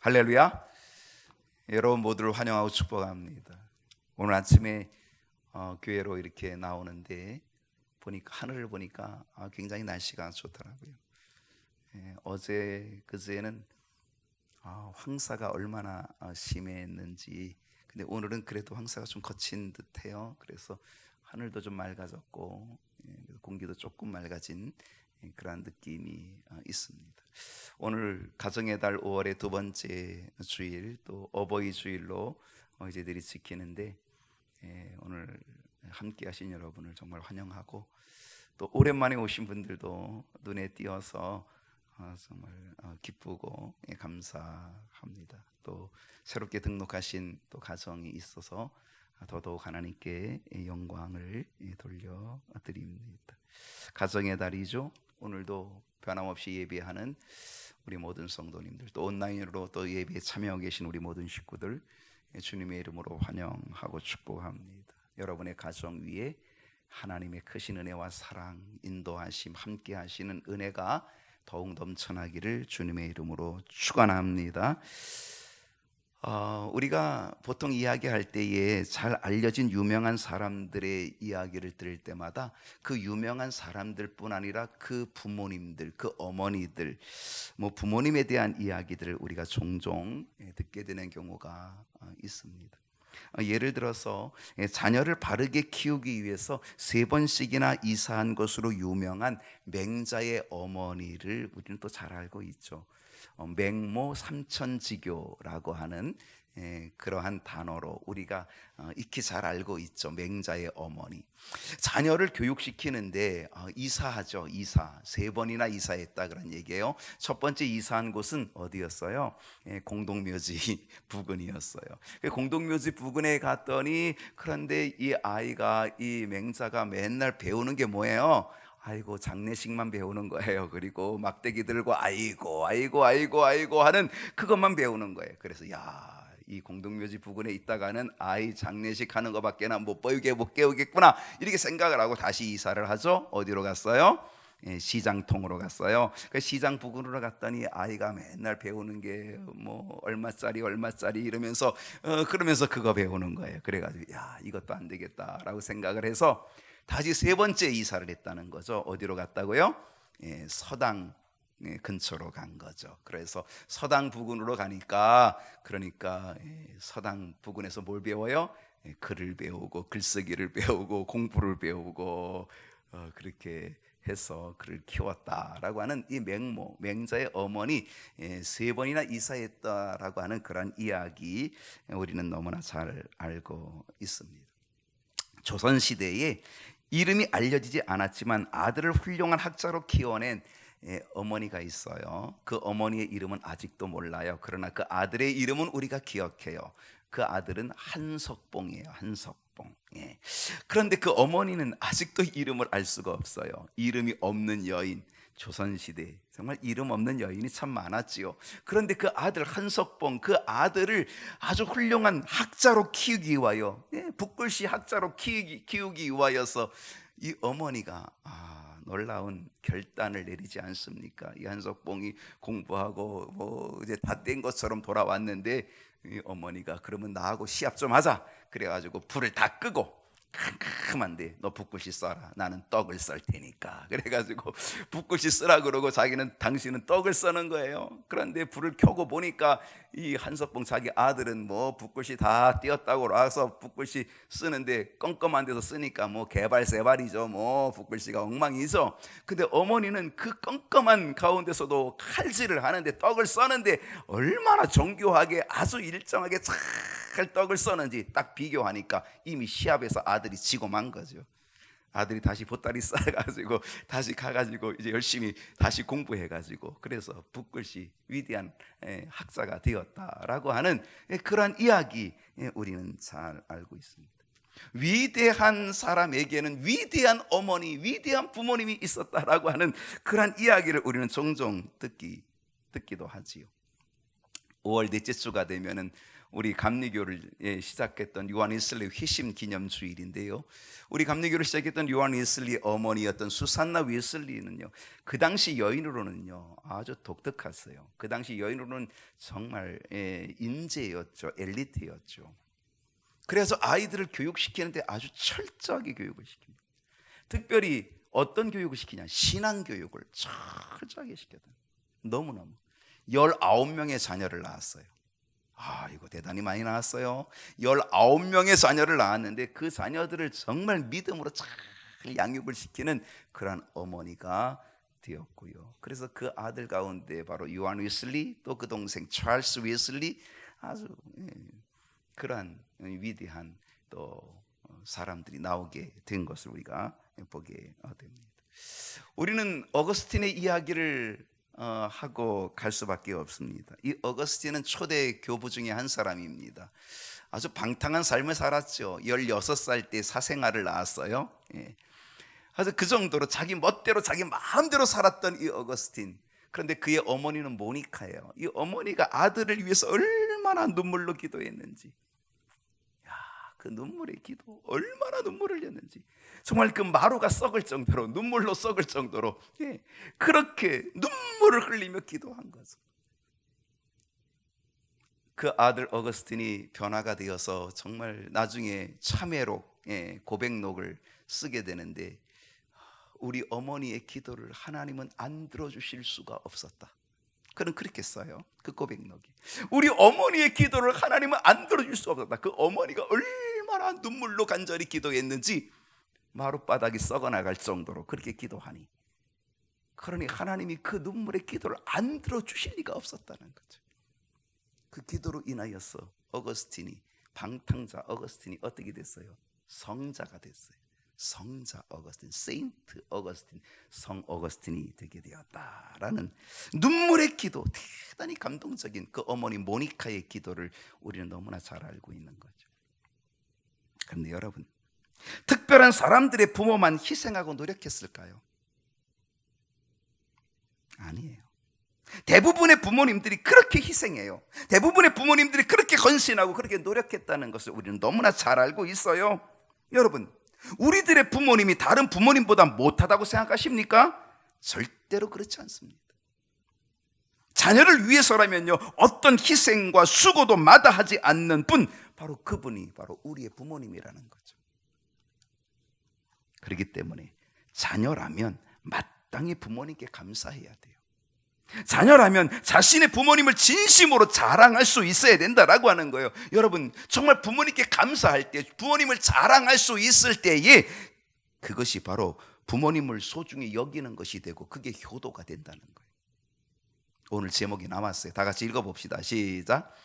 할렐루야. 여러분 모두를 환영하고 축복합니다. 오늘 아침에 교회로 이렇게 나오는데 보니까 하늘을 보니까 굉장히 날씨가 좋더라고요. 어제 그제는 황사가 얼마나 심했는지, 근데 오늘은 그래도 황사가 좀 거친 듯해요. 그래서 하늘도 좀 맑아졌고 공기도 조금 맑아진 그러한 느낌이 있습니다. 오늘 가정의 달 5월의 두 번째 주일, 또 어버이 주일로 이제들이 지키는데 오늘 함께 하신 여러분을 정말 환영하고, 또 오랜만에 오신 분들도 눈에 띄어서 정말 기쁘고 감사합니다. 또 새롭게 등록하신 또 가정이 있어서 더더욱 하나님께 영광을 돌려드립니다. 가정의 달이죠. 오늘도 변함없이 예배하는 우리 모든 성도님들, 또 온라인으로 또 예배에 참여하고 계신 우리 모든 식구들, 주님의 이름으로 환영하고 축복합니다. 여러분의 가정 위에 하나님의 크신 은혜와 사랑, 인도하심, 함께 하시는 은혜가 더욱 넘쳐나기를 주님의 이름으로 축원합니다. 우리가 보통 이야기할 때에 잘 알려진 유명한 사람들의 이야기를 들을 때마다 그 유명한 사람들뿐 아니라 그 부모님들, 그 어머니들, 부모님에 대한 이야기들을 우리가 종종 듣게 되는 경우가 있습니다. 예를 들어서 자녀를 바르게 키우기 위해서 3번씩이나 이사한 것으로 유명한 맹자의 어머니를 우리는 또 잘 알고 있죠. 맹모 삼천지교라고 하는 그러한 단어로 우리가 익히 잘 알고 있죠. 맹자의 어머니. 자녀를 교육시키는데 이사하죠. 이사 3번이나 이사했다 그런 얘기예요. 첫 번째 이사한 곳은 어디였어요? 공동묘지 부근이었어요. 공동묘지 부근에 갔더니, 그런데 이 아이가, 이 맹자가 맨날 배우는 게 뭐예요? 아이고, 장례식만 배우는 거예요. 그리고 막대기 들고 아이고 하는 그것만 배우는 거예요. 그래서 이 공동묘지 부근에 있다가는 아이 장례식 하는 것밖에나 못 깨우겠구나, 이렇게 생각을 하고 다시 이사를 하죠. 어디로 갔어요? 시장통으로 갔어요. 시장 부근으로 갔더니 아이가 맨날 배우는 게 얼마짜리 이러면서 그러면서 그거 배우는 거예요. 그래가지고 이것도 안 되겠다라고 생각을 해서 다시 3번째 이사를 했다는 거죠. 어디로 갔다고요? 서당 근처로 간 거죠. 그래서 서당 부근으로 가니까, 그러니까 서당 부근에서 뭘 배워요? 글을 배우고 글쓰기를 배우고 공부를 배우고 그렇게 해서 그를 키웠다라고 하는 이 맹자의 어머니 3번이나 이사했다라고 하는 그런 이야기, 우리는 너무나 잘 알고 있습니다. 조선시대에 이름이 알려지지 않았지만 아들을 훌륭한 학자로 키워낸 어머니가 있어요. 그 어머니의 이름은 아직도 몰라요. 그러나 그 아들의 이름은 우리가 기억해요. 그 아들은 한석봉이에요. 한석봉. 그런데 그 어머니는 아직도 이름을 알 수가 없어요. 이름이 없는 여인. 조선시대 정말 이름 없는 여인이 참 많았지요. 그런데 그 아들 한석봉, 그 아들을 아주 훌륭한 학자로 키우기 위하여, 붓글씨 학자로 키우기 위하여서 이 어머니가 놀라운 결단을 내리지 않습니까? 이 한석봉이 공부하고 이제 다 된 것처럼 돌아왔는데, 이 어머니가 그러면 나하고 시합 좀 하자. 그래가지고 불을 다 끄고, 캄캄한데 너 붓글씨 써라, 나는 떡을 썰 테니까. 그래가지고 붓글씨 쓰라 그러고 당신은 떡을 써는 거예요. 그런데 불을 켜고 보니까 이 한석봉 자기 아들은 붓글씨 다 띄었다고 와서 붓글씨 쓰는데, 껌껌한 데서 쓰니까 개발세발이죠. 붓글씨가 엉망이죠. 근데 어머니는 그 껌껌한 가운데서도 칼질을 하는데, 떡을 써는데 얼마나 정교하게 아주 일정하게 잘 떡을 써는지 딱 비교하니까 이미 시합에서 아들이 지고 만 거죠. 아들이 다시 보따리 싸가지고 다시 가가지고 이제 열심히 다시 공부해가지고, 그래서 붓글씨 위대한 학자가 되었다라고 하는 그런 이야기, 우리는 잘 알고 있습니다. 위대한 사람에게는 위대한 어머니, 위대한 부모님이 있었다라고 하는 그런 이야기를 우리는 종종 듣기도 하지요. 5월 넷째 주가 되면은 우리 감리교를 시작했던 요한 웨슬리 회심 기념 주일인데요. 우리 감리교를 시작했던 요한 웨슬리 어머니였던 수산나 웨슬리는요, 그 당시 여인으로는요 아주 독특했어요. 그 당시 여인으로는 정말 인재였죠, 엘리트였죠. 그래서 아이들을 교육시키는데 아주 철저하게 교육을 시킵니다. 특별히 어떤 교육을 시키냐, 신앙 교육을 철저하게 시켰던. 너무너무 19명의 자녀를 낳았어요. 이거 대단히 많이 낳았어요. 19명의 자녀를 낳았는데 그 자녀들을 정말 믿음으로 잘 양육을 시키는 그런 어머니가 되었고요. 그래서 그 아들 가운데 바로 요한 웨슬리, 또 그 동생 찰스 웨슬리, 아주 그러한 위대한 또 사람들이 나오게 된 것을 우리가 보게 됩니다. 우리는 어거스틴의 이야기를 하고 갈 수밖에 없습니다. 이 어거스틴은 초대 교부 중에 한 사람입니다. 아주 방탕한 삶을 살았죠. 16살 때 사생아를 낳았어요. 아주 그 정도로 자기 멋대로 자기 마음대로 살았던 이 어거스틴. 그런데 그의 어머니는 모니카예요. 이 어머니가 아들을 위해서 얼마나 눈물로 기도했는지, 그 눈물의 기도, 얼마나 눈물을 흘렸는지, 정말 그 마루가 썩을 정도로, 눈물로 썩을 정도로 그렇게 눈물을 흘리며 기도한 거죠. 그 아들 어거스틴이 변화가 되어서 정말 나중에 참회록, 고백록을 쓰게 되는데, 우리 어머니의 기도를 하나님은 안 들어주실 수가 없었다. 그는 그렇게 써요. 그 고백록이. 우리 어머니의 기도를 하나님은 안 들어줄 수 없었다. 그 어머니가 얼마나 눈물로 간절히 기도했는지 마룻바닥이 썩어나갈 정도로 그렇게 기도하니, 그러니 하나님이 그 눈물의 기도를 안 들어주실 리가 없었다는 거죠. 그 기도로 인하여서 어거스틴이, 방탕자 어거스틴이 어떻게 됐어요? 성자가 됐어요. 성자 어거스틴, 세인트 어거스틴, 성 어거스틴이 되게 되었다라는 눈물의 기도, 대단히 감동적인 그 어머니 모니카의 기도를 우리는 너무나 잘 알고 있는 거죠. 그런데 여러분, 특별한 사람들의 부모만 희생하고 노력했을까요? 아니에요. 대부분의 부모님들이 그렇게 희생해요. 대부분의 부모님들이 그렇게 헌신하고 그렇게 노력했다는 것을 우리는 너무나 잘 알고 있어요. 여러분, 우리들의 부모님이 다른 부모님보다 못하다고 생각하십니까? 절대로 그렇지 않습니다. 자녀를 위해서라면요, 어떤 희생과 수고도 마다하지 않는 분, 바로 그분이 바로 우리의 부모님이라는 거죠. 그렇기 때문에 자녀라면 마땅히 부모님께 감사해야 돼요. 자녀라면 자신의 부모님을 진심으로 자랑할 수 있어야 된다라고 하는 거예요. 여러분, 정말 부모님께 감사할 때, 부모님을 자랑할 수 있을 때에 그것이 바로 부모님을 소중히 여기는 것이 되고, 그게 효도가 된다는 거예요. 오늘 제목이 남았어요. 다 같이 읽어봅시다. 시작.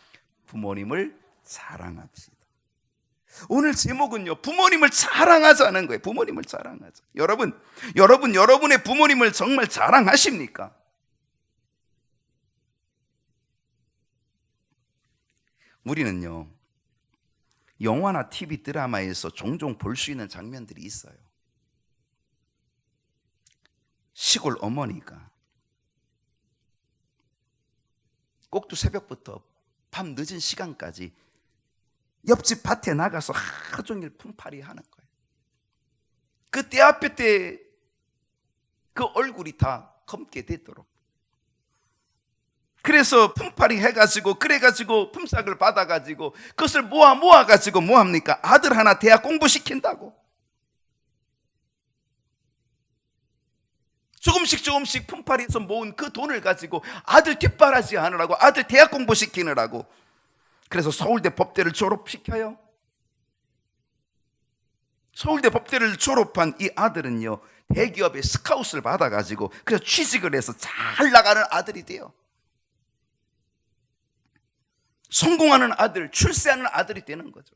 부모님을 자랑합시다. 오늘 제목은요, 부모님을 자랑하자는 거예요. 부모님을 자랑하자. 여러분의 부모님을 정말 자랑하십니까? 우리는요, 영화나 TV 드라마에서 종종 볼 수 있는 장면들이 있어요. 시골 어머니가 꼭두 새벽부터 밤 늦은 시간까지 옆집 밭에 나가서 하루 종일 품팔이 하는 거예요. 그 때 앞에 때 그 얼굴이 다 검게 되도록. 그래서 품팔이 해가지고, 그래가지고 품삯을 받아가지고 그것을 모아가지고 뭐합니까? 아들 하나 대학 공부시킨다고. 조금씩 품팔이해서 모은 그 돈을 가지고 아들 뒷바라지 하느라고, 아들 대학 공부시키느라고. 그래서 서울대 법대를 졸업시켜요. 서울대 법대를 졸업한 이 아들은요, 대기업의 스카웃을 받아가지고 그래서 취직을 해서 잘 나가는 아들이 돼요. 성공하는 아들, 출세하는 아들이 되는 거죠.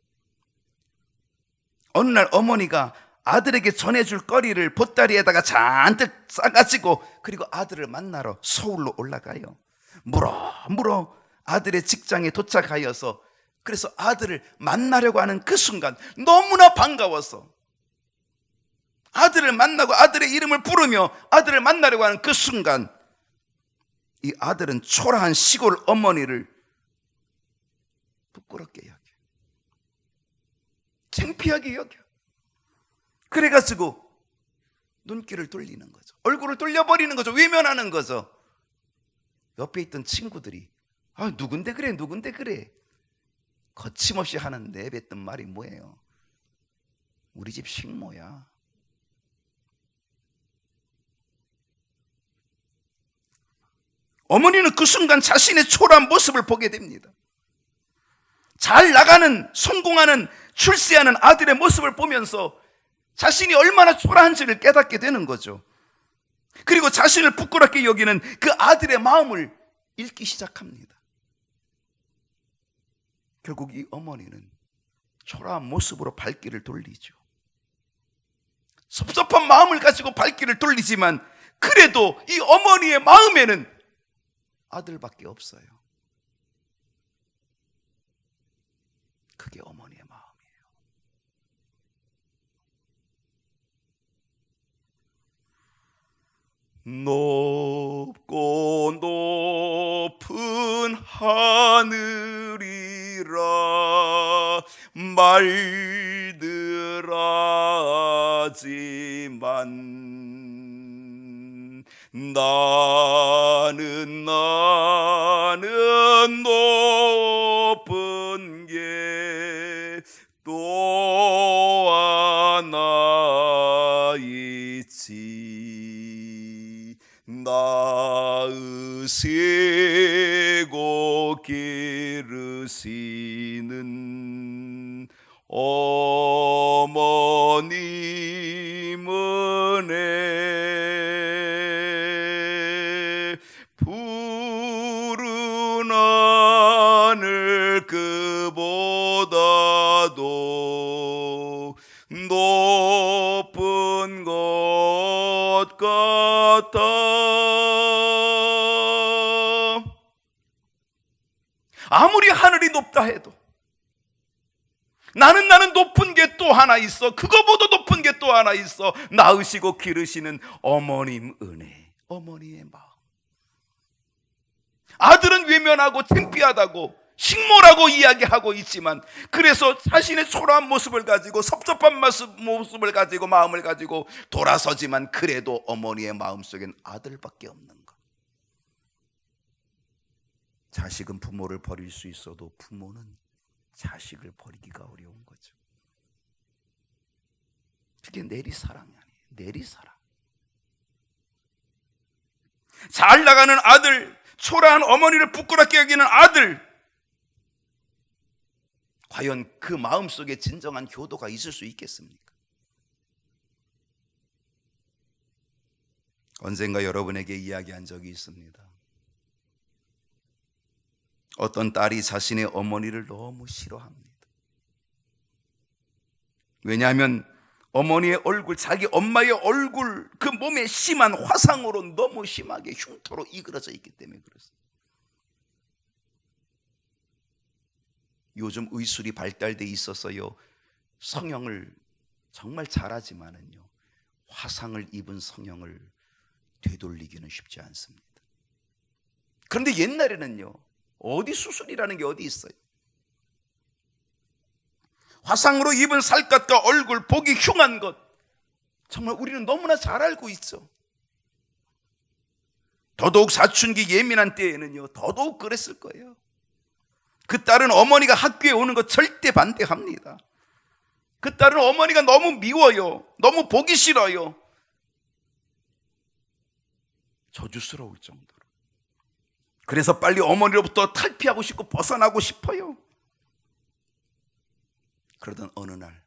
어느 날 어머니가 아들에게 전해줄 거리를 보따리에다가 잔뜩 싸가지고, 그리고 아들을 만나러 서울로 올라가요. 물어 아들의 직장에 도착하여서, 그래서 아들을 만나려고 하는 그 순간 너무나 반가워서 아들을 만나고 아들의 이름을 부르며 아들을 만나려고 하는 그 순간, 이 아들은 초라한 시골 어머니를 부끄럽게 여겨, 창피하게 여겨. 그래가지고 눈길을 돌리는 거죠. 얼굴을 돌려버리는 거죠. 외면하는 거죠. 옆에 있던 친구들이 누군데 그래, 누군데 그래, 거침없이 하는 내뱉던 말이 뭐예요? 우리 집 식모야. 어머니는 그 순간 자신의 초라한 모습을 보게 됩니다. 잘 나가는, 성공하는, 출세하는 아들의 모습을 보면서 자신이 얼마나 초라한지를 깨닫게 되는 거죠. 그리고 자신을 부끄럽게 여기는 그 아들의 마음을 읽기 시작합니다. 결국 이 어머니는 초라한 모습으로 발길을 돌리죠. 섭섭한 마음을 가지고 발길을 돌리지만 그래도 이 어머니의 마음에는 아들밖에 없어요. 그게 어머니의 마음이에요. 높고 높은 하늘이라 말들 하지만 나는 높은 게 또 하나 있지. 낳으시고 기르시는 어머님 은혜, 푸른 하늘 그보다도 높은 것 같아. 아무리 하늘이 높다 해도 나는 높은 게 또 하나 있어. 그거보다 높은 게 또 하나 있어. 낳으시고 기르시는 어머님 은혜, 어머니의 마음. 아들은 외면하고 창피하다고, 식모라고 이야기하고 있지만, 그래서 자신의 초라한 모습을 가지고, 섭섭한 모습을 가지고, 마음을 가지고 돌아서지만 그래도 어머니의 마음속엔 아들밖에 없는 것. 자식은 부모를 버릴 수 있어도 부모는 자식을 버리기가 어려운 거죠. 그게 내리사랑이 아니에요. 내리사랑. 잘 나가는 아들, 초라한 어머니를 부끄럽게 여기는 아들, 과연 그 마음속에 진정한 효도가 있을 수 있겠습니까? 언젠가 여러분에게 이야기한 적이 있습니다. 어떤 딸이 자신의 어머니를 너무 싫어합니다. 왜냐하면 어머니의 얼굴, 자기 엄마의 얼굴, 그 몸에 심한 화상으로 너무 심하게 흉터로 이그러져 있기 때문에 그렇습니다. 요즘 의술이 발달돼 있어서요, 성형을 정말 잘하지만은요, 화상을 입은 성형을 되돌리기는 쉽지 않습니다. 그런데 옛날에는요, 어디 수술이라는 게 어디 있어요? 화상으로 입은 살갗과 얼굴, 보기 흉한 것, 정말 우리는 너무나 잘 알고 있죠. 더더욱 사춘기 예민한 때에는요, 더더욱 그랬을 거예요. 그 딸은 어머니가 학교에 오는 거 절대 반대합니다. 그 딸은 어머니가 너무 미워요. 너무 보기 싫어요. 저주스러울 정도로. 그래서 빨리 어머니로부터 탈피하고 싶고 벗어나고 싶어요. 그러던 어느 날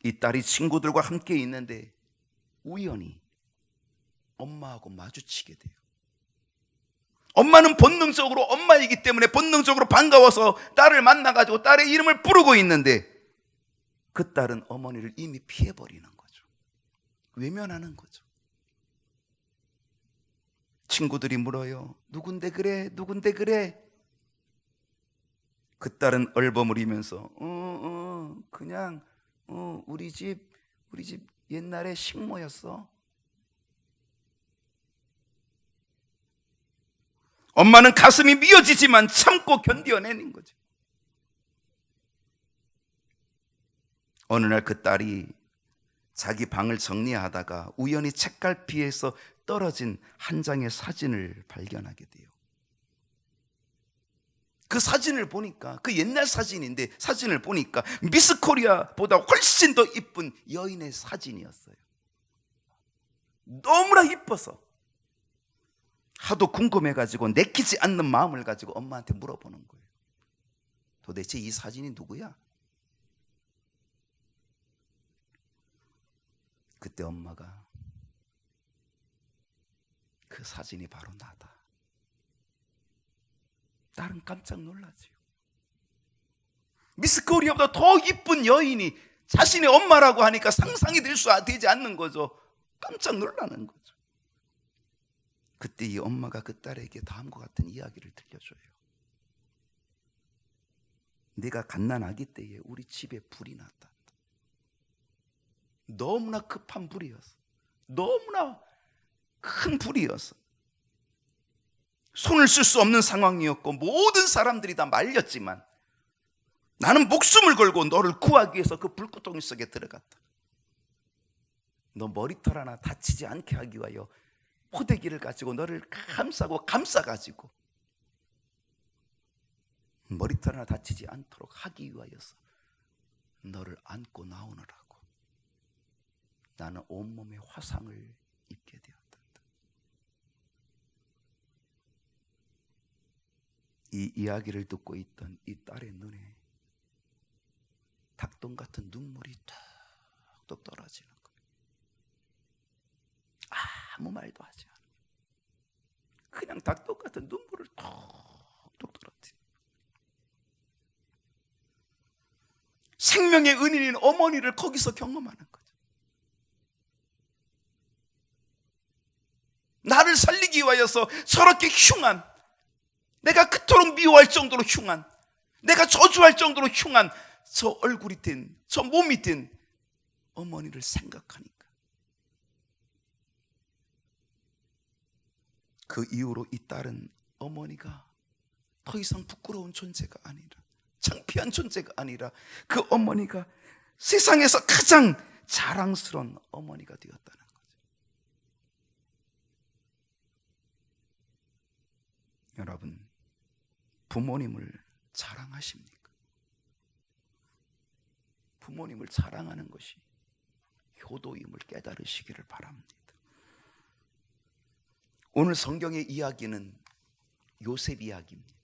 이 딸이 친구들과 함께 있는데 우연히 엄마하고 마주치게 돼요. 엄마는 본능적으로, 엄마이기 때문에 본능적으로 반가워서 딸을 만나가지고 딸의 이름을 부르고 있는데 그 딸은 어머니를 이미 피해버리는 거죠. 외면하는 거죠. 친구들이 물어요. 누군데 그래? 누군데 그래? 그 딸은 얼버무리면서 그냥 우리 집 옛날에 식모였어. 엄마는 가슴이 미어지지만 참고 견뎌내는 거죠. 어느 날 그 딸이 자기 방을 정리하다가 우연히 책갈피에서 떨어진 한 장의 사진을 발견하게 돼요. 그 사진을 보니까, 그 옛날 사진인데 사진을 보니까 미스 코리아보다 훨씬 더 이쁜 여인의 사진이었어요. 너무나 이뻐서 하도 궁금해가지고 내키지 않는 마음을 가지고 엄마한테 물어보는 거예요. 도대체 이 사진이 누구야? 그때 엄마가 그 사진이 바로 나다. 딸은 깜짝 놀라지요. 미스 코리아보다 더 이쁜 여인이 자신의 엄마라고 하니까 상상이 되지 않는 거죠. 깜짝 놀라는 거죠. 그때 이 엄마가 그 딸에게 다음과 같은 이야기를 들려줘요. 내가 갓난아기 때에 우리 집에 불이 났다. 너무나 급한 불이었어. 너무나 큰 불이었어. 손을 쓸 수 없는 상황이었고 모든 사람들이 다 말렸지만 나는 목숨을 걸고 너를 구하기 위해서 그 불구덩이 속에 들어갔다. 너 머리털 하나 다치지 않게 하기 위하여 포대기를 가지고 너를 감싸가지고 머리털 하나 다치지 않도록 하기 위하여서 너를 안고 나오느라고 나는 온몸에 화상을 입게 되었다. 이 이야기를 듣고 있던 이 딸의 눈에 닭똥 같은 눈물이 뚝뚝 떨어지는 거예요. 아무 말도 하지 않아. 그냥 닭똥 같은 눈물을 뚝뚝 떨어지는 거예요. 생명의 은인인 어머니를 거기서 경험하는 거죠. 나를 살리기 위하여서 저렇게 흉한, 내가 그토록 미워할 정도로 흉한, 내가 저주할 정도로 흉한 저 얼굴이 된, 저 몸이 된 어머니를 생각하니까 그 이후로 이 딸은 어머니가 더 이상 부끄러운 존재가 아니라, 창피한 존재가 아니라 그 어머니가 세상에서 가장 자랑스러운 어머니가 되었다는 거죠. 여러분, 부모님을 자랑하십니까? 부모님을 자랑하는 것이 효도임을 깨달으시기를 바랍니다. 오늘 성경의 이야기는 요셉 이야기입니다.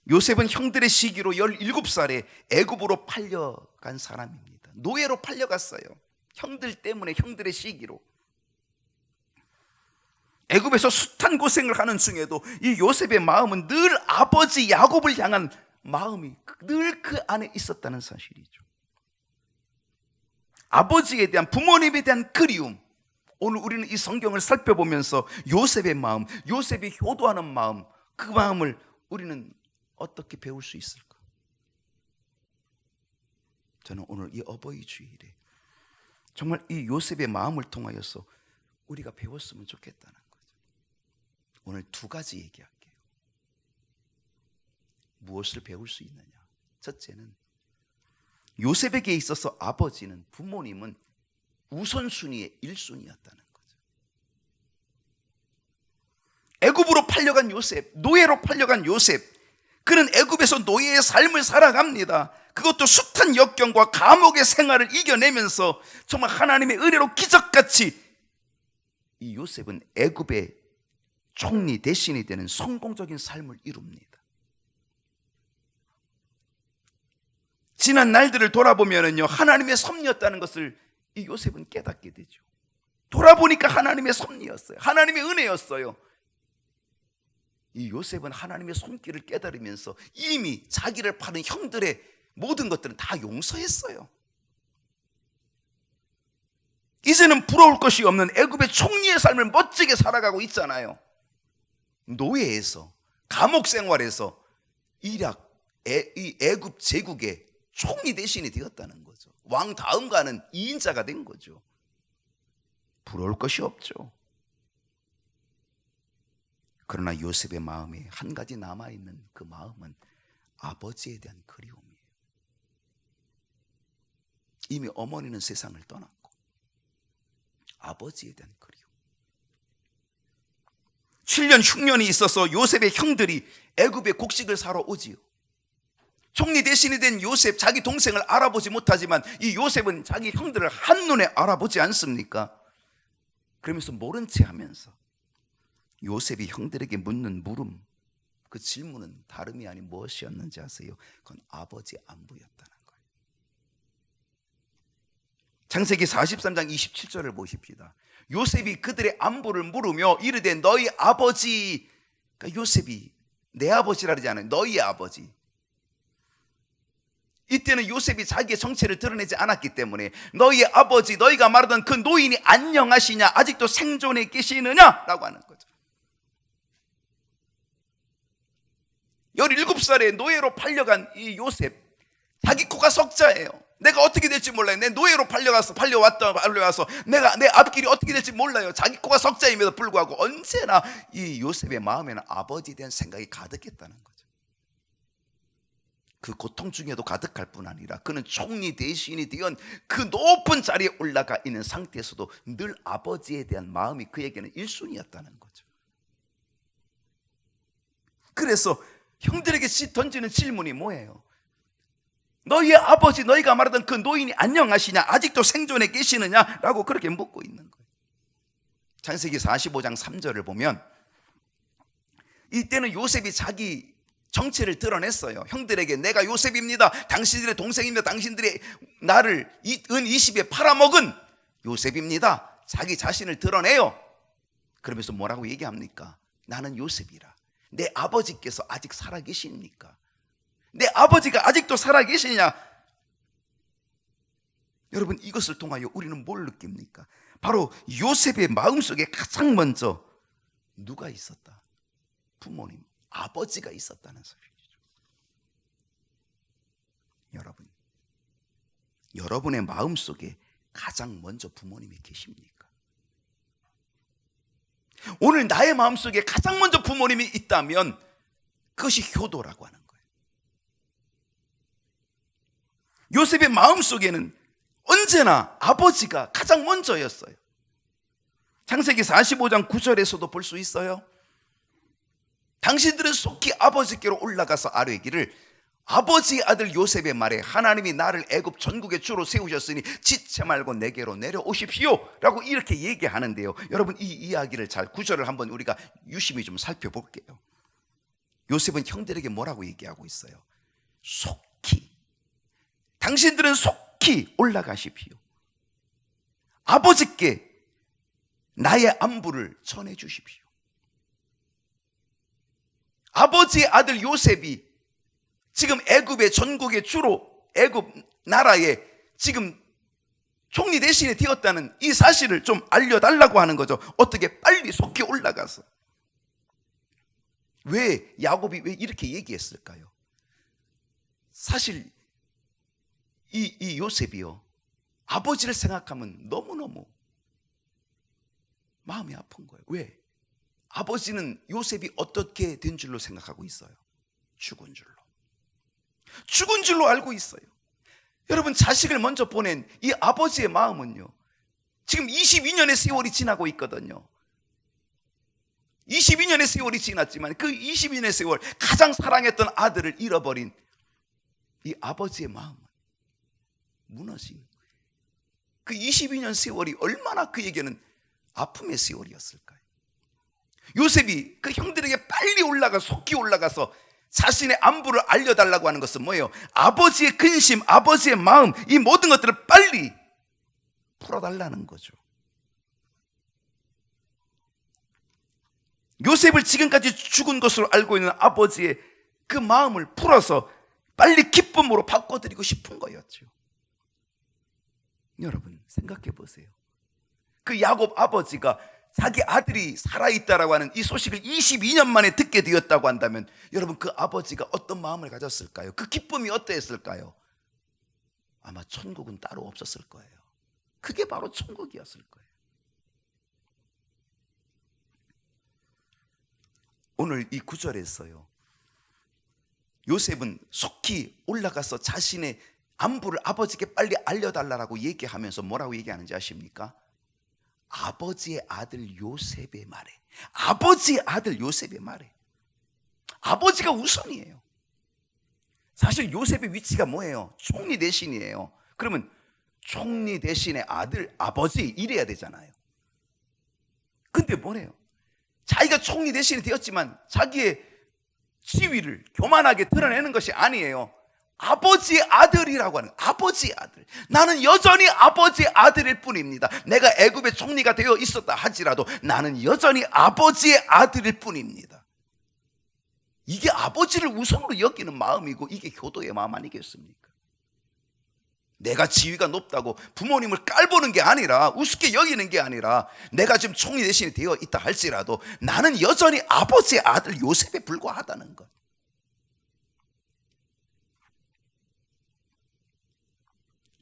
요셉은 형들의 시기로 17살에 애굽으로 팔려간 사람입니다. 노예로 팔려갔어요. 형들 때문에, 형들의 시기로. 애굽에서 숱한 고생을 하는 중에도 이 요셉의 마음은 늘 아버지 야곱을 향한 마음이 늘 그 안에 있었다는 사실이죠. 아버지에 대한, 부모님에 대한 그리움. 오늘 우리는 이 성경을 살펴보면서 요셉의 마음, 요셉이 효도하는 마음, 그 마음을 우리는 어떻게 배울 수 있을까? 저는 오늘 이 어버이 주일에 정말 이 요셉의 마음을 통하여서 우리가 배웠으면 좋겠다는 거죠. 오늘 두 가지 얘기할게요. 무엇을 배울 수 있느냐? 첫째는 요셉에게 있어서 아버지는, 부모님은 우선순위의 1순위였다는 거죠. 애굽으로 팔려간 요셉, 노예로 팔려간 요셉, 그는 애굽에서 노예의 삶을 살아갑니다. 그것도 숱한 역경과 감옥의 생활을 이겨내면서 정말 하나님의 은혜로 기적같이 이 요셉은 애굽의 총리 대신이 되는 성공적인 삶을 이룹니다. 지난 날들을 돌아보면요, 하나님의 섭리였다는 것을 이 요셉은 깨닫게 되죠. 돌아보니까 하나님의 섭리였어요. 하나님의 은혜였어요. 이 요셉은 하나님의 손길을 깨달으면서 이미 자기를 파는 형들의 모든 것들은 다 용서했어요. 이제는 부러울 것이 없는 애굽의 총리의 삶을 멋지게 살아가고 있잖아요. 노예에서, 감옥 생활에서 이 애굽 제국의 총리 대신이 되었다는 거죠. 왕 다음 가는 2인자가 된 거죠. 부러울 것이 없죠. 그러나 요셉의 마음에 한 가지 남아있는 그 마음은 아버지에 대한 그리움이에요. 이미 어머니는 세상을 떠났고 아버지에 대한 그리움. 7년 흉년이 있어서 요셉의 형들이 애굽에 곡식을 사러 오지요. 총리 대신이 된 요셉, 자기 동생을 알아보지 못하지만 이 요셉은 자기 형들을 한눈에 알아보지 않습니까? 그러면서 모른 체 하면서 요셉이 형들에게 묻는 물음, 그 질문은 다름이 아닌 무엇이었는지 아세요? 그건 아버지 안부였다는 거예요. 창세기 43장 27절을 보십시다. 요셉이 그들의 안부를 물으며 이르되 너희 아버지, 그러니까 요셉이 내 아버지라 그러지 않아요. 너희의 아버지. 이때는 요셉이 자기의 정체를 드러내지 않았기 때문에 너희의 아버지, 너희가 말하던 그 노인이 안녕하시냐, 아직도 생존해 계시느냐 라고 하는 거죠. 17살에 노예로 팔려간 이 요셉, 자기 코가 석자예요. 내가 어떻게 될지 몰라요. 내 노예로 팔려와서 내가 내 앞길이 어떻게 될지 몰라요. 자기 코가 석자임에도 불구하고 언제나 이 요셉의 마음에는 아버지에 대한 생각이 가득했다는 거죠. 그 고통 중에도 가득할 뿐 아니라 그는 총리 대신이 되어 그 높은 자리에 올라가 있는 상태에서도 늘 아버지에 대한 마음이 그에게는 1순위였다는 거죠. 그래서 형들에게 던지는 질문이 뭐예요? 너희의 아버지, 너희가 말하던 그 노인이 안녕하시냐, 아직도 생존해 계시느냐 라고 그렇게 묻고 있는 거예요. 창세기 45장 3절을 보면 이때는 요셉이 자기 정체를 드러냈어요. 형들에게 내가 요셉입니다. 당신들의 동생입니다. 당신들이 나를 은 20에 팔아먹은 요셉입니다. 자기 자신을 드러내요. 그러면서 뭐라고 얘기합니까? 나는 요셉이라. 내 아버지께서 아직 살아계십니까? 내 아버지가 아직도 살아계시냐? 여러분, 이것을 통하여 우리는 뭘 느낍니까? 바로 요셉의 마음속에 가장 먼저 누가 있었다? 부모님, 아버지가 있었다는 소리죠. 여러분의 마음속에 가장 먼저 부모님이 계십니까? 오늘 나의 마음속에 가장 먼저 부모님이 있다면 그것이 효도라고 하는 거예요. 요셉의 마음속에는 언제나 아버지가 가장 먼저였어요. 창세기 45장 9절에서도 볼 수 있어요. 당신들은 속히 아버지께로 올라가서 아뢰기를 아버지의 아들 요셉의 말에 하나님이 나를 애굽 전국의 주로 세우셨으니 지체 말고 내게로 내려오십시오 라고 이렇게 얘기하는데요. 여러분, 이 이야기를 잘 9절을 한번 우리가 유심히 좀 살펴볼게요. 요셉은 형들에게 뭐라고 얘기하고 있어요? 속히, 당신들은 속히 올라가십시오. 아버지께 나의 안부를 전해 주십시오. 아버지의 아들 요셉이 지금 애굽의 전국의 주로 애굽 나라에 지금 총리 대신에 되었다는 이 사실을 좀 알려달라고 하는 거죠. 어떻게 빨리 속히 올라가서. 왜 야곱이 왜 이렇게 얘기했을까요? 사실 이 요셉이요, 아버지를 생각하면 너무너무 마음이 아픈 거예요. 왜? 아버지는 요셉이 어떻게 된 줄로 생각하고 있어요? 죽은 줄로 알고 있어요. 여러분, 자식을 먼저 보낸 이 아버지의 마음은요, 지금 22년의 세월이 지나고 있거든요. 22년의 세월이 지났지만 그 22년의 세월 가장 사랑했던 아들을 잃어버린 이 아버지의 마음은 무너진 거예요. 그 22년 세월이 얼마나 그에게는 아픔의 세월이었을까요? 요셉이 그 형들에게 빨리 속히 올라가서 자신의 안부를 알려달라고 하는 것은 뭐예요? 아버지의 근심, 아버지의 마음, 이 모든 것들을 빨리 풀어달라는 거죠. 요셉을 지금까지 죽은 것으로 알고 있는 아버지의 그 마음을 풀어서 빨리 기쁨으로 바꿔드리고 싶은 거였죠. 여러분, 생각해 보세요. 그 야곱 아버지가 자기 아들이 살아있다라고 하는 이 소식을 22년 만에 듣게 되었다고 한다면 여러분, 그 아버지가 어떤 마음을 가졌을까요? 그 기쁨이 어떠했을까요? 아마 천국은 따로 없었을 거예요. 그게 바로 천국이었을 거예요. 오늘 이 구절에서요, 요셉은 속히 올라가서 자신의 안부를 아버지께 빨리 알려달라고 얘기하면서 뭐라고 얘기하는지 아십니까? 아버지의 아들 요셉의 말에, 아버지의 아들 요셉의 말에, 아버지가 우선이에요. 사실 요셉의 위치가 뭐예요? 총리 대신이에요. 그러면 총리 대신의 아들, 아버지 이래야 되잖아요. 근데 뭐래요? 자기가 총리 대신이 되었지만 자기의 지위를 교만하게 드러내는 것이 아니에요. 아버지의 아들이라고 하는, 아버지의 아들. 나는 여전히 아버지의 아들일 뿐입니다. 내가 애굽의 총리가 되어 있었다 할지라도 나는 여전히 아버지의 아들일 뿐입니다. 이게 아버지를 우선으로 여기는 마음이고, 이게 효도의 마음 아니겠습니까? 내가 지위가 높다고 부모님을 깔보는 게 아니라, 우습게 여기는 게 아니라, 내가 지금 총리 대신이 되어 있다 할지라도 나는 여전히 아버지의 아들 요셉에 불과하다는 것.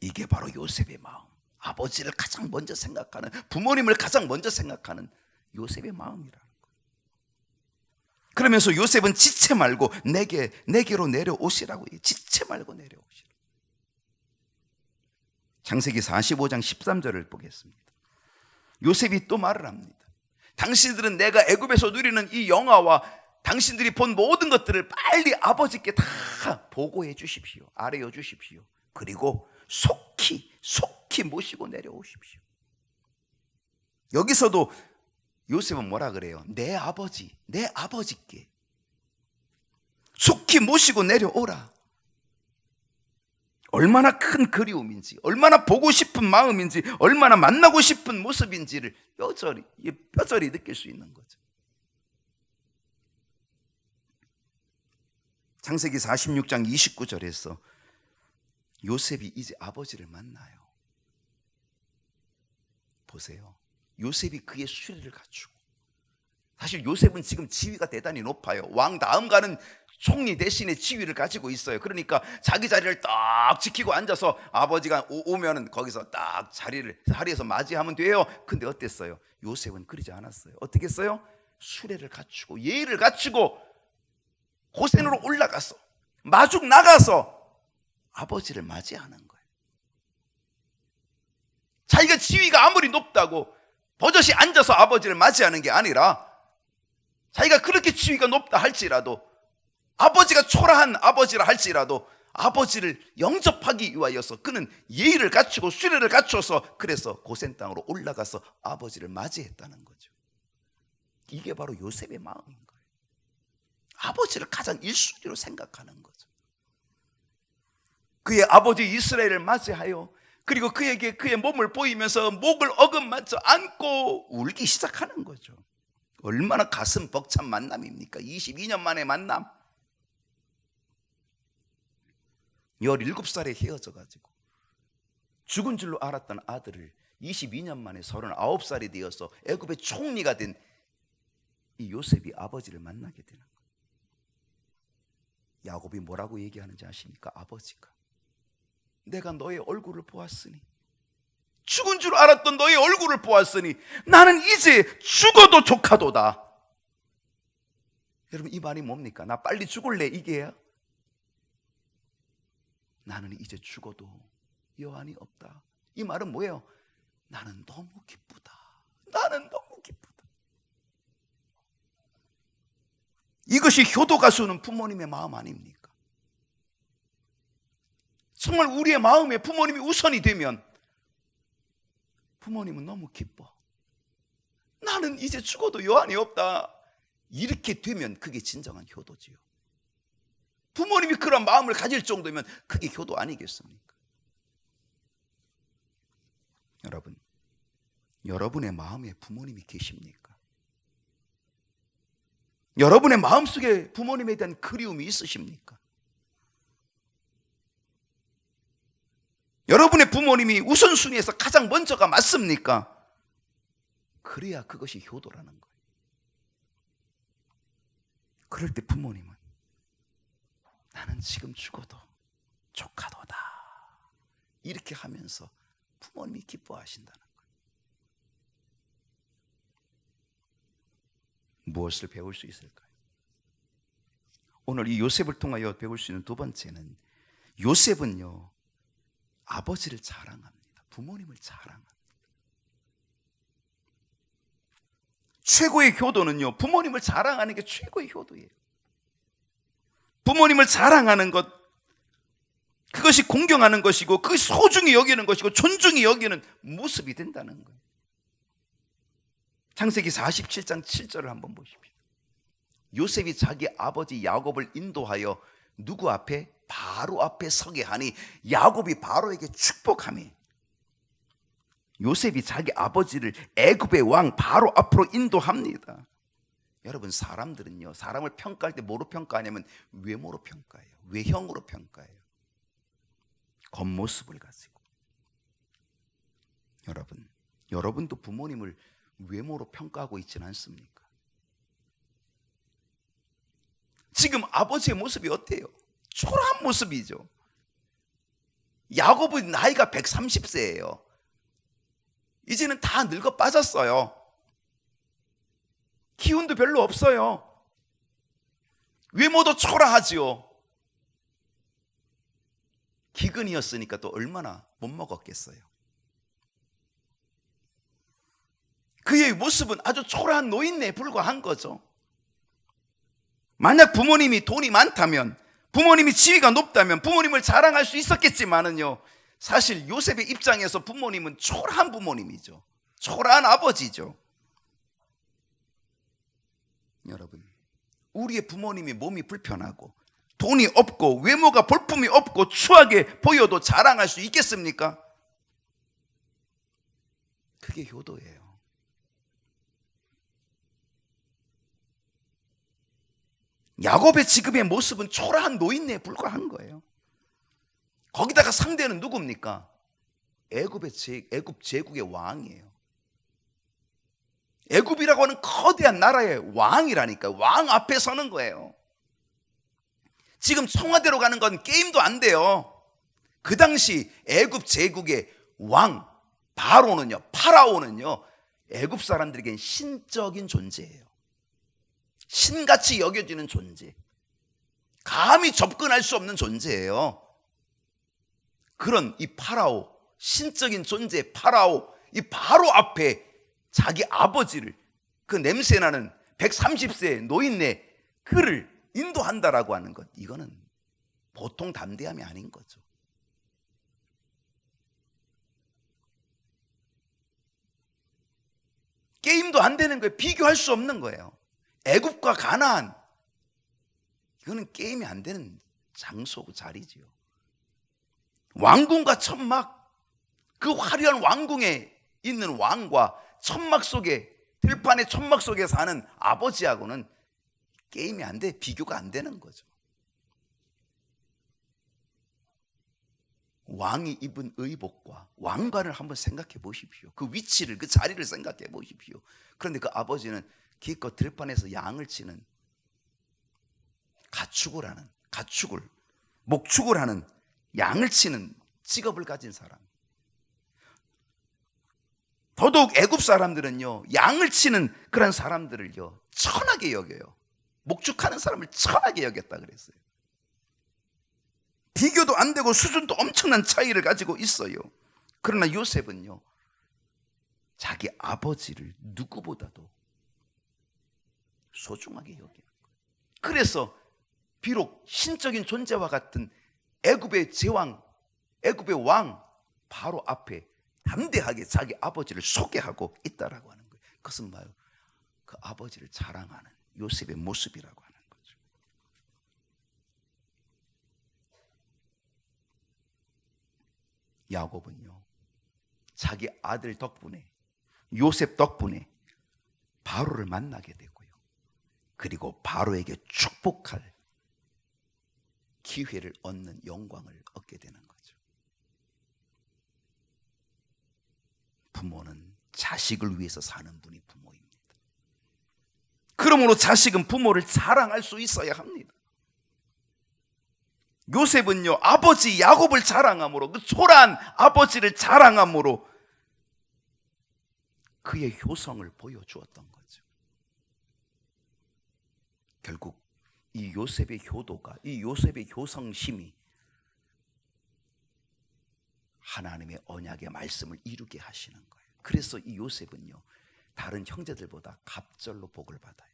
이게 바로 요셉의 마음, 아버지를 가장 먼저 생각하는, 부모님을 가장 먼저 생각하는 요셉의 마음이라는 거예요. 그러면서 요셉은 지체 말고 내게로 내려오시라고 해요. 지체 말고 내려오시라. 창세기 45장 13절을 보겠습니다. 요셉이 또 말을 합니다. 당신들은 내가 애굽에서 누리는 이 영화와 당신들이 본 모든 것들을 빨리 아버지께 다 보고해 주십시오. 알려 주십시오. 그리고 속히 모시고 내려오십시오. 여기서도 요셉은 뭐라 그래요? 내 아버지께 속히 모시고 내려오라. 얼마나 큰 그리움인지, 얼마나 보고 싶은 마음인지, 얼마나 만나고 싶은 모습인지를 뼈저리 느낄 수 있는 거죠. 창세기 46장 29절에서 요셉이 이제 아버지를 만나요. 보세요. 요셉이 그의 수레를 갖추고, 사실 요셉은 지금 지위가 대단히 높아요. 왕 다음 가는 총리 대신의 지위를 가지고 있어요. 그러니까 자기 자리를 딱 지키고 앉아서 아버지가 오면은 거기서 딱 자리에서 맞이하면 돼요. 근데 어땠어요? 요셉은 그러지 않았어요. 어떻게 했어요? 수레를 갖추고 예의를 갖추고 고센으로 올라가서 마중 나가서 아버지를 맞이하는 거예요. 자기가 지위가 아무리 높다고 버젓이 앉아서 아버지를 맞이하는 게 아니라, 자기가 그렇게 지위가 높다 할지라도, 아버지가 초라한 아버지라 할지라도 아버지를 영접하기 위하여서 그는 예의를 갖추고 수레를 갖춰서, 그래서 고센 땅으로 올라가서 아버지를 맞이했다는 거죠. 이게 바로 요셉의 마음인 거예요. 아버지를 가장 1순위로 생각하는 거죠. 그의 아버지 이스라엘을 맞이하여, 그리고 그에게 그의 몸을 보이면서 목을 어긋맞춰 안고 울기 시작하는 거죠. 얼마나 가슴 벅찬 만남입니까? 22년 만의 만남. 17살에 헤어져가지고 죽은 줄로 알았던 아들을 22년 만에 39살이 되어서 애굽의 총리가 된 이 요셉이 아버지를 만나게 되는 거예요. 야곱이 뭐라고 얘기하는지 아십니까? 아버지가 내가 너의 얼굴을 보았으니, 죽은 줄 알았던 너의 얼굴을 보았으니 나는 이제 죽어도 족하도다. 여러분, 이 말이 뭡니까? 나 빨리 죽을래 이게야? 나는 이제 죽어도 여한이 없다. 이 말은 뭐예요? 나는 너무 기쁘다. 나는 너무 기쁘다. 이것이 효도가 주는 부모님의 마음 아닙니까? 정말 우리의 마음에 부모님이 우선이 되면 부모님은 너무 기뻐. 나는 이제 죽어도 여한이 없다. 이렇게 되면 그게 진정한 효도지요. 부모님이 그런 마음을 가질 정도면 그게 효도 아니겠습니까? 여러분, 여러분의 마음에 부모님이 계십니까? 여러분의 마음속에 부모님에 대한 그리움이 있으십니까? 여러분의 부모님이 우선순위에서 가장 먼저가 맞습니까? 그래야 그것이 효도라는 거예요. 그럴 때 부모님은 나는 지금 죽어도 족하도다 이렇게 하면서 부모님이 기뻐하신다는 거예요. 무엇을 배울 수 있을까요? 오늘 이 요셉을 통하여 배울 수 있는 두 번째는, 요셉은요 아버지를 자랑합니다. 부모님을 자랑합니다. 최고의 효도는요 부모님을 자랑하는 게 최고의 효도예요. 부모님을 자랑하는 것, 그것이 공경하는 것이고, 그것이 소중히 여기는 것이고, 존중히 여기는 모습이 된다는 거예요. 창세기 47장 7절을 한번 보십시오. 요셉이 자기 아버지 야곱을 인도하여 누구 앞에? 바로 앞에 서게 하니 야곱이 바로에게 축복하며, 요셉이 자기 아버지를 애굽의 왕 바로 앞으로 인도합니다. 여러분, 사람들은요 사람을 평가할 때 뭐로 평가하냐면 외모로 평가해요. 외형으로 평가해요. 겉모습을 가지고. 여러분도 부모님을 외모로 평가하고 있지는 않습니까? 지금 아버지의 모습이 어때요? 초라한 모습이죠. 야곱은 나이가 130세예요. 이제는 다 늙어 빠졌어요. 기운도 별로 없어요. 외모도 초라하지요. 기근이었으니까 또 얼마나 못 먹었겠어요. 그의 모습은 아주 초라한 노인네에 불과한 거죠. 만약 부모님이 돈이 많다면, 부모님이 지위가 높다면 부모님을 자랑할 수 있었겠지만은요, 사실 요셉의 입장에서 부모님은 초라한 부모님이죠. 초라한 아버지죠. 여러분, 우리의 부모님이 몸이 불편하고 돈이 없고 외모가 볼품이 없고 추하게 보여도 자랑할 수 있겠습니까? 그게 효도예요. 야곱의 지금의 모습은 초라한 노인네에 불과한 거예요. 거기다가 상대는 누굽니까? 애굽 제국의 왕이에요. 애굽이라고 하는 거대한 나라의 왕이라니까. 왕 앞에 서는 거예요. 지금 청와대로 가는 건 게임도 안 돼요. 그 당시 애굽 제국의 왕 파라오는요 애굽 사람들에겐 신적인 존재예요. 신같이 여겨지는 존재, 감히 접근할 수 없는 존재예요. 그런 이 파라오, 신적인 존재 파라오, 이 바로 앞에 자기 아버지를, 그 냄새나는 130세 노인네 그를 인도한다라고 하는 것, 이거는 보통 담대함이 아닌 거죠. 게임도 안 되는 거예요. 비교할 수 없는 거예요. 애굽과 가나안, 이거는 게임이 안 되는 장소고 자리지요. 왕궁과 천막, 그 화려한 왕궁에 있는 왕과 천막 속에, 들판의 천막 속에 사는 아버지하고는 게임이 안 돼, 비교가 안 되는 거죠. 왕이 입은 의복과 왕관을 한번 생각해 보십시오. 그 위치를, 그 자리를 생각해 보십시오. 그런데 그 아버지는 기껏 들판에서 양을 치는, 목축을 하는, 양을 치는 직업을 가진 사람. 더더욱 애굽 사람들은요 양을 치는 그런 사람들을요 천하게 여겨요. 목축하는 사람을 천하게 여겼다 그랬어요. 비교도 안 되고 수준도 엄청난 차이를 가지고 있어요. 그러나 요셉은요 자기 아버지를 누구보다도 소중하게 여겨요. 그래서 비록 신적인 존재와 같은 애굽의 제왕, 애굽의 왕 바로 앞에 담대하게 자기 아버지를 소개하고 있다라고 하는 거예요. 그것은 뭐예요? 그 아버지를 자랑하는 요셉의 모습이라고 하는 거죠. 야곱은요 자기 아들 덕분에, 요셉 덕분에 바로를 만나게 되고요, 그리고 바로에게 축복할 기회를 얻는 영광을 얻게 되는 거죠. 부모는 자식을 위해서 사는 분이 부모입니다. 그러므로 자식은 부모를 자랑할 수 있어야 합니다. 요셉은요 아버지 야곱을 자랑함으로, 그 초라한 아버지를 자랑함으로 그의 효성을 보여주었던 거죠. 결국 이 요셉의 효도가, 이 요셉의 효성심이 하나님의 언약의 말씀을 이루게 하시는 거예요. 그래서 이 요셉은요, 다른 형제들보다 갑절로 복을 받아요.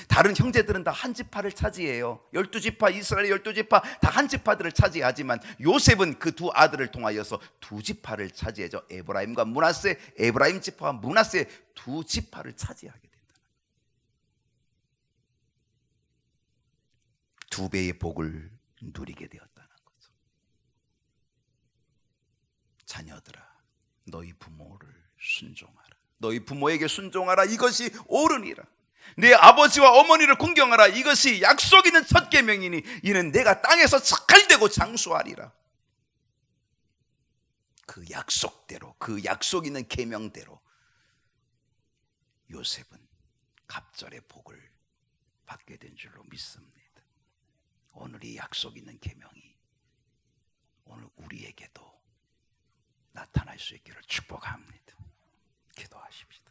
다른 형제들은 다 한 지파를 차지해요. 12지파, 이스라엘의 12지파 다 한 지파들을 차지하지만 요셉은 그 두 아들을 통하여서 두 지파를 차지해죠. 에브라임과 므낫세, 에브라임 지파와 므낫세 두 지파를 차지하게 된다. 두 배의 복을 누리게 되었다는 거죠. 자녀들아, 너희 부모를 순종하라. 너희 부모에게 순종하라. 이것이 옳으니라. 내 아버지와 어머니를 공경하라. 이것이 약속 있는 첫 계명이니 이는 내가 땅에서 착할되고 장수하리라. 그 약속대로, 그 약속 있는 계명대로 요셉은 갑절의 복을 받게 된 줄로 믿습니다. 오늘 이 약속 있는 계명이 오늘 우리에게도 나타날 수 있기를 축복합니다. 기도하십시다.